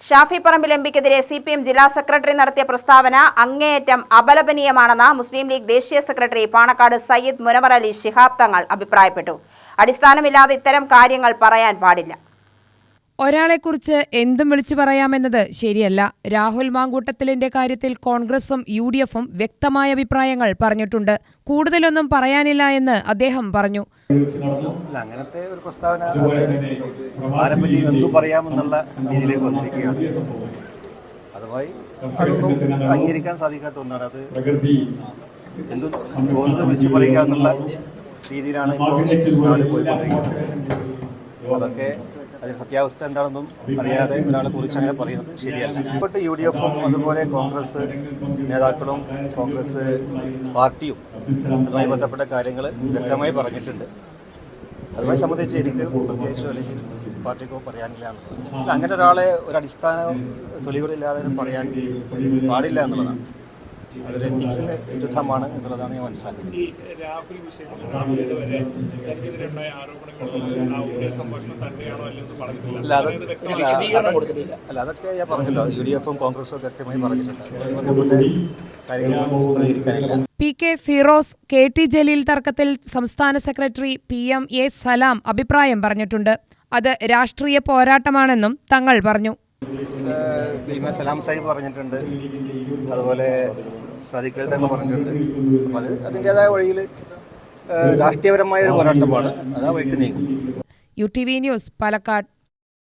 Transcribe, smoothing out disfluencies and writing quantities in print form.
Shafi Parambil എംപിക്കെതിരെ CPM ജില്ലാ secretary നടത്തിയ പ്രസ്താവന അങ്ങേയറ്റം അപലപനീയമാണെന്ന് മുസ്ലിം ലീഗ് ദേശീയ സെക്രട്ടറി പാണക്കാട് സയ്യിദ് മുനവർ അലി ശിഹാബ് തങ്ങൾ അഭിപ്രായപ്പെട്ടു. അടിസ്ഥാനമില്ലാതെ ഇത്തരം കാര്യങ്ങൾ പറയാൻ പാടില്ല. ഒരാളെക്കുറിച്ച് എന്തും വിളിച്ചു പറയാമെന്നത് ശരിയല്ല. രാഹുൽ മാങ്കൂട്ടത്തിലിന്റെ കാര്യത്തിൽ കോൺഗ്രസും UDFും വ്യക്തമായ അഭിപ്രായങ്ങൾ പറഞ്ഞിട്ടുണ്ട്. കൂടുതലൊന്നും പറയാനില്ല എന്ന് അദ്ദേഹം പറഞ്ഞു. അങ്ങനത്തെ ഒരു പ്രസ്താവന ആരെപ്പറ്റി എന്തും പറയാമെന്നുള്ള രീതിയിലേക്ക് വന്നിരിക്കുകയാണ്. അതുമായി അതൊന്നും അംഗീകരിക്കാൻ സാധിക്കാത്ത ഒന്നാണ്. അത് എന്തും തോന്നുന്നത് വിളിച്ചു പറയുക എന്നുള്ള രീതിയിലാണ് ഇപ്പോൾ നാട് പോയിക്കൊണ്ടിരിക്കുന്നത്. അതൊക്കെ അതിന് സത്യാവസ്ഥ എന്താണെന്നും അറിയാതെ ഒരാളെ കുറിച്ച് അങ്ങനെ പറയുന്നത് ശരിയല്ല. ഇപ്പോഴത്തെ UDFും അതുപോലെ കോൺഗ്രസ് നേതാക്കളും കോൺഗ്രസ് പാർട്ടിയും അതുമായി ബന്ധപ്പെട്ട കാര്യങ്ങൾ വ്യക്തമായി പറഞ്ഞിട്ടുണ്ട്. അതുമായി സംബന്ധിച്ച് എനിക്ക് പ്രത്യേകിച്ചോ അല്ലെങ്കിൽ പാർട്ടിക്കോ പറയാനില്ല എന്നുള്ളത്. അങ്ങനെ ഒരാളെ ഒരു അടിസ്ഥാന തെളിവുകളില്ലാതെ പറയാൻ പാടില്ല എന്നുള്ളതാണ്. അതൊരു എത്തിക്സിന് വിരുദ്ധമാണ് എന്നുള്ളതാണ് ഞാൻ മനസ്സിലാക്കുന്നത്. അല്ല, അതൊക്കെ ഞാൻ പറഞ്ഞല്ലോ. UDFും കോൺഗ്രസും വ്യക്തമായി പറഞ്ഞിട്ടുണ്ട്. അതുമായി ബന്ധപ്പെട്ട കാര്യങ്ങൾ പ്രതികരിക്കാനില്ല. PK ഫിറോസ്, KT ജലീൽ തർക്കത്തിൽ സംസ്ഥാന സെക്രട്ടറി PM.A. സലാം അഭിപ്രായം പറഞ്ഞിട്ടുണ്ട്. അത് രാഷ്ട്രീയ പോരാട്ടമാണെന്നും തങ്ങൾ പറഞ്ഞു. സലാം സാഹിബ് പറഞ്ഞിട്ടുണ്ട്, അതുപോലെ സാദിഖ് തങ്ങൾ പറഞ്ഞിട്ടുണ്ട്. അപ്പോൾ അത് അതിൻ്റേതായ വഴിയിൽ രാഷ്ട്രീയപരമായ ഒരു പോരാട്ടമാണ്. അത് ആ വഴിക്ക് നീങ്ങും. UTV news, Palakkad.